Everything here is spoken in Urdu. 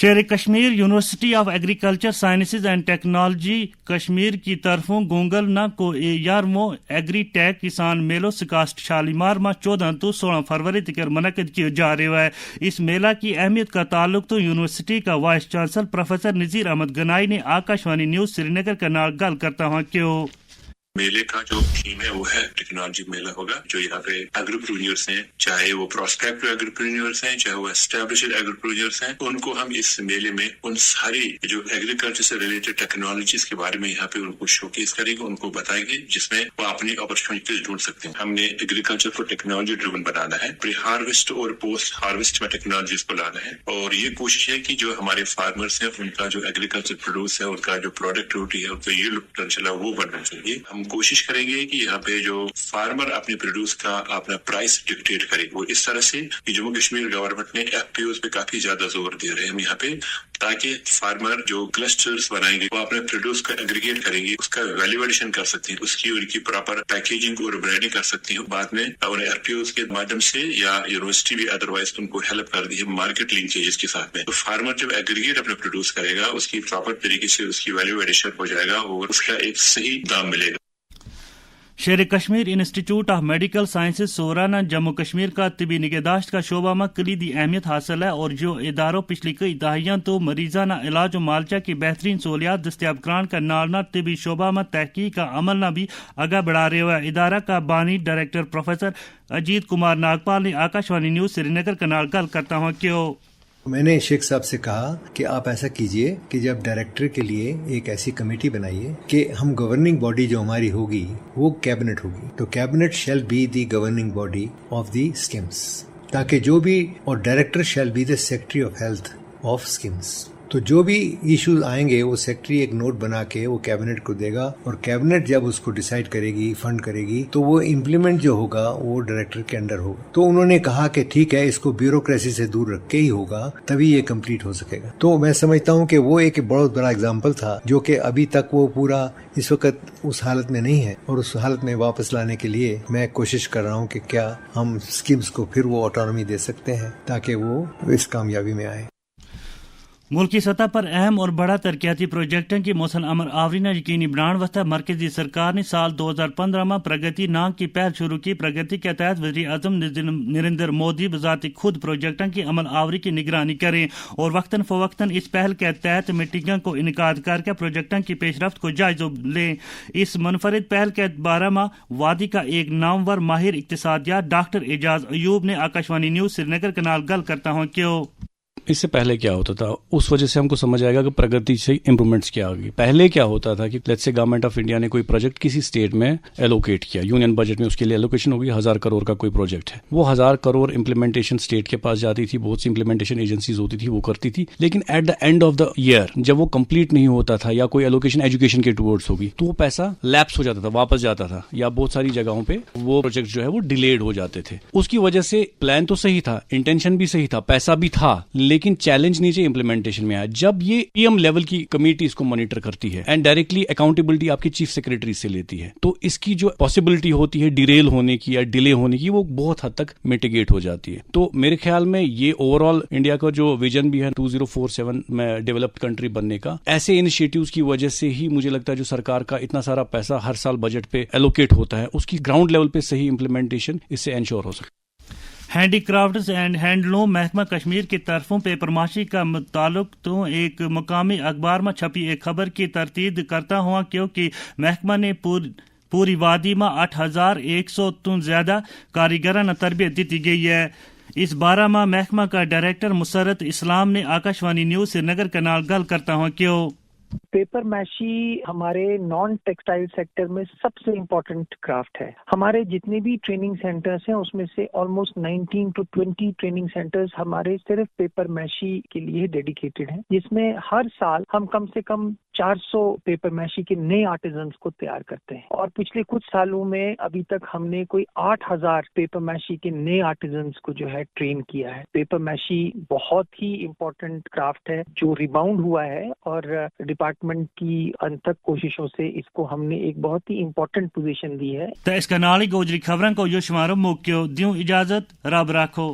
شیر Kashmir university of agriculture sciences and technology Kashmir کی طرفوں گونگل نہ کو 11واں ایگری ٹیک کسان میلو سکاسٹ شالیمار میں 14 تو 16 فروری تک منعقد کیا جا رہا ہے. اس میلہ کی اہمیت کا تعلق تو یونیورسٹی کا vice chancellor professor Nazir Ahmad Ganai نے آکاشوانی نیوز سری نگر کے نال گل کرتا ہوں کیوں میلے کا جو تھیم ہے وہ ہے ٹیکنالوجی میلہ ہوگا. جو یہاں پہ ایگریپرینیورس ہیں, چاہے وہ پراسپیکٹو ایگریپرینیورس ہیں, چاہے وہ اسٹیبلشڈ ایگریپرینیورس ہیں, ان کو ہم اس میلے میں ان ساری جو ایگریکلچر سے ریلیٹڈ ٹیکنالوجیز کے بارے میں یہاں پہ ان کو شو کیس کریں گے, ان کو بتائیں گے جس میں وہ اپنی اپرچونیٹیز ڈھونڈ سکتے ہیں. ہم نے ایگریکلچر کو ٹیکنالوجی ڈریون بنانا ہے, پری ہارویسٹ اور پوسٹ ہارویسٹ میں ٹیکنالوجیز کو لانا ہے, اور یہ کوشش ہے کہ جو ہمارے فارمرس ہیں ان کا جو ایگریکلچر پروڈیوس ہے, ان کا جو پروڈکٹیوٹی ہے, ان کا ییلڈ پوٹینشیل ہے, وہ بڑھنا چاہیے. ہم کوشش کریں گے کہ یہاں پہ جو فارمر اپنے پروڈیوس کا اپنا پرائس ڈکٹیٹ کرے, وہ اس طرح سے کہ جموں کشمیر گورنمنٹ نے ایف پی اوز پہ کافی زیادہ زور دے رہے ہیں ہم یہاں پہ, تاکہ فارمر جو کلسٹرز بنائیں گے وہ اپنے پروڈیوس کا ایگریگیٹ کریں گے, اس کا ویلیو ایڈیشن کر سکتے ہیں, اس کی ان کی پراپر پیکیجنگ اور برانڈنگ کر سکتے ہیں. بعد میں انہیں ایف پی اوز کے مادھیم سے یا یونیورسٹی بھی ادروائز ان کو ہیلپ کر دی ہے مارکیٹ لنکیجز کے ساتھ میں. تو فارمر جب ایگریگیٹ اپنے پروڈیوس کرے گا, اس کی پراپر طریقے سے اس کی ویلیو ایڈیشن ہو جائے گا اور اس کا ایک صحیح دام ملے گا. شیر Kashmir institute of medical sciences سورا نے جموں کشمیر کا طبی نگہداشت کا شعبہ میں کلیدی اہمیت حاصل ہے, اور جو اداروں پچھلی کئی دہائیاں تو مریضانہ علاج و معالجہ کی بہترین سہولیات دستیاب کران کا نال طبی شعبہ میں تحقیق کا عمل نہ بھی آگاہ بڑھا رہے ہوئے. ادارہ کا بانی ڈائریکٹر پروفیسر اجیت کمار ناگپال نے آکاشوانی نیوز سری نگر کے نال گل کرتا ہوں کیوں میں نے شیخ صاحب سے کہا کہ آپ ایسا کیجئے کہ جب ڈائریکٹر کے لیے ایک ایسی کمیٹی بنائیے کہ ہم گورننگ باڈی جو ہماری ہوگی وہ کیبنٹ ہوگی, تو cabinet shall be the governing body of the schemes, تاکہ جو بھی, اور director shall be the secretary of health of schemes. تو جو بھی ایشوز آئیں گے وہ سیکرٹری ایک نوٹ بنا کے وہ کیبنٹ کو دے گا, اور کیبنٹ جب اس کو ڈیسائیڈ کرے گی, فنڈ کرے گی, تو وہ امپلیمنٹ جو ہوگا وہ ڈائریکٹر کے انڈر ہوگا. تو انہوں نے کہا کہ ٹھیک ہے, اس کو بیوروکریسی سے دور رکھ کے ہی ہوگا, تبھی یہ کمپلیٹ ہو سکے گا. تو میں سمجھتا ہوں کہ وہ ایک بہت بڑا اگزامپل تھا, جو کہ ابھی تک وہ پورا اس وقت اس حالت میں نہیں ہے, اور اس حالت میں واپس لانے کے لیے میں کوشش کر رہا ہوں کہ کیا ہم اسکیمز کو پھر وہ آٹونومی دے سکتے ہیں تاکہ وہ اس کامیابی میں آئے. ملکی سطح پر اہم اور بڑا ترقیاتی پروجیکٹوں کی موثر عمل آوری نے یقینی بنان واسطے مرکزی سرکار نے سال 2015 میں پرگتی نام کی پہل شروع کی. پرگتی کے تحت وزیر اعظم نریندر مودی بذات خود پروجیکٹوں کی عمل آوری کی نگرانی کریں اور وقتاً فوقتاً اس پہل کے تحت میٹنگوں کو انعقاد کر کے پروجیکٹوں کی پیش رفت کو جائزہ لیں. اس منفرد پہل کے بارے میں وادی کا ایک نامور ماہر اقتصادیات ڈاکٹر اعجاز ایوب نے آکاشوانی نیوز سری نگر کے نال گل کرتا ہوں کیوں اس سے پہلے کیا ہوتا تھا, اس وجہ سے ہم کو سمجھ آئے گا کہ پرگتی سے امپرومنٹس کیا آگئی. پہلے کیا ہوتا تھا کہ let's say government of India نے کوئی پروجیکٹ کسی اسٹیٹ میں ایلوکیٹ کیا, یونین بجٹ میں اس کے لیے ایلوکیشن ہوگی 1000 کروڑ کا کوئی پروجیکٹ ہے, وہ 1000 کروڑ امپلیمنٹیشن اسٹیٹ کے پاس جاتی تھی, بہت سی امپلیمنٹیشن ایجنسیز ہوتی تھی وہ کرتی تھی, لیکن at the end of the year جب وہ کمپلیٹ نہیں ہوتا تھا یا کوئی ایلوکیشن ایجوکیشن کے ٹورڈز ہوگی تو وہ پیسہ لیپس ہو جاتا تھا, واپس جاتا تھا, یا بہت ساری جگہوں پہ وہ پروجیکٹ جو ہے وہ ڈیلیڈ ہو جاتے تھے. اس کی وجہ سے پلان تو صحیح تھا, انٹینشن بھی صحیح تھا, پیسہ بھی تھا, لیکن چیلنج نیچے امپلیمنٹیشن میں آیا. جب یہ پی ایم لیول کی کمیٹی اس کو مانیٹر کرتی ہے اینڈ ڈائریکٹلی اکاؤنٹیبلٹی آپ کے چیف سیکرٹری سے لیتی ہے, تو اس کی جو پاسبلٹی ہوتی ہے ڈیریل ہونے کی یا ڈیلے ہونے کی وہ بہت حد تک میٹیگیٹ ہو جاتی ہے. تو میرے خیال میں یہ اوور آل انڈیا کا جو ویژن بھی ہے 2047 میں ڈیولپڈ کنٹری بننے کا, ایسے انیشیٹوز کی وجہ سے ہی مجھے لگتا ہے جو سرکار کا اتنا سارا پیسہ ہر سال بجٹ پہ ایلوکیٹ ہوتا ہے اس کی گراؤنڈ لیول پہ صحیح امپلیمنٹیشن اس سے انشور ہو سکتا ہے. ہینڈی کرافٹس اینڈ ہینڈلوم محکمہ کشمیر کی طرفوں پیپر ماشی کا متعلق تو ایک مقامی اخبار میں چھپی ایک خبر کی تردید کرتا ہوا کیونکہ محکمہ نے پوری وادی میں 8100 تو زیادہ کاریگرانہ تربیت دی گئی ہے. اس بارے میں محکمہ کا ڈائریکٹر مسرت اسلام نے آکاشوانی نیوز سری نگر کے نال گل کرتا ہوں کیوں پیپر میشی ہمارے نان ٹیکسٹائل سیکٹر میں سب سے امپورٹنٹ کرافٹ ہے. ہمارے جتنے بھی ٹریننگ سینٹرز ہیں اس میں سے آلموسٹ 19 to 20 ٹریننگ سینٹرز ہمارے صرف پیپر میشی کے لیے ڈیڈیکیٹڈ ہیں, جس میں ہر سال ہم کم سے کم 400 پیپر میشی کے نئے آرٹیزنس کو تیار کرتے ہیں. اور پچھلے کچھ سالوں میں ابھی تک ہم نے کوئی 8000 پیپر میشی کے نئے آرٹیزنس کو جو ہے ٹرین کیا ہے. پیپر میشی بہت ہی امپورٹنٹ کرافٹ ہے جو ریباؤنڈ ہوا ہے, اور ڈپارٹمنٹ کی انتھک کوششوں سے اس کو ہم نے ایک بہت ہی امپورٹنٹ پوزیشن دی ہے. تو اس کا نالی گوجری خبروں کو یو شمارو موقع دیوں اجازت رب رکھو.